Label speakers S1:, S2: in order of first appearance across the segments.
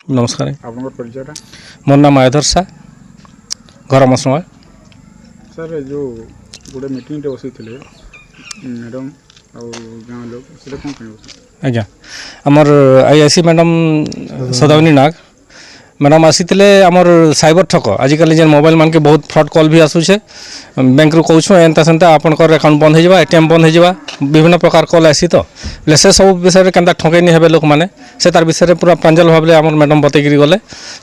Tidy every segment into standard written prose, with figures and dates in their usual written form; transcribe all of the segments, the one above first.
S1: नमस्कार
S2: आपन परिचयटा
S1: मोर नाम आयधर सा घर मसुआ
S2: सर जो गोटे मीटिंग बसई मैडम और गाँव लोग से कौन
S1: आज्ञा आमर आईआईसी मैडम सदावनी नाग मैडम आसी आमर साइबर ठक आजिकल जेन मोबाइल मान के बहुत फ्रॉड कॉल भी आसूचे बैंक रू कहूँ एंता सेंता आपनकर अकाउंट बंद हो एटीएम बंद हो विभिन्न प्रकार कॉल आसी तो से सब विषय के ठकईनी हे लोक मैंने से तार विषय पूरा प्रांजल भाव आम मैडम बतईकरी गले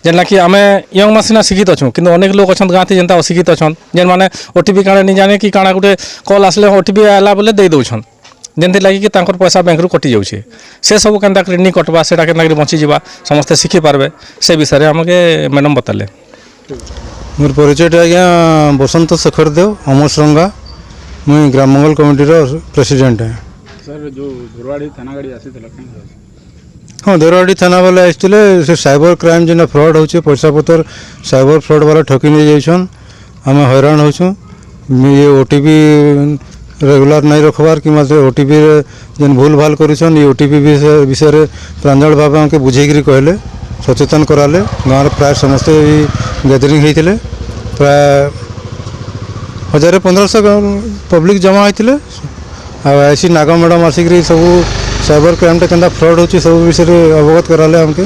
S1: जेना कि आम यंग मान सीना शिक्षित अच्छुँ कि अनेक लोग अच्छा गाँव जेनता अशिक्षित अच्छा जेन मैंने ओटीपी काଣା नहीं जाने कि काଣା गोटे कॉल आसले ओटीपी आला बोले दे दौन जेमती लगे कि पैसा बैंक रू कटि जाऊे से सब के नहीं कटवा से बचीजा समस्ते शिखिपारे से विषय में आमके मैडम बताले
S3: मोर परिचय आज्ञा बसंत शेखर देव अमरसरंगा मुई ग्राम मंगल कमिटी प्रेसिडेंट है
S2: सर जो धुरवाड़ी थाना गाड़ी आसी
S3: हाँ धुरवाड़ी थाना वाले आसते से साइबर क्राइम जेना फ्रॉड होचे पैसा पतर साइबर फ्रॉड वाला ठकी नहीं जाइछन आम हैरान होचुँ ये ओटीपी रेगुलर नहीं रखबार कि ओटीपी जेन भूल भाल करुछन ये ओटीपी विषय प्रांजल भाव हमके बुझेकरी कहले सचेतन कराले गाँव प्राय समस्ते गैदरिंग होते प्राय 1500 पब्लिक जमा होते ऐसी नागा मैडम आसिक सब साइबर क्राइम टा के फ्रॉड हो सब विषय अवगत कराले हमके।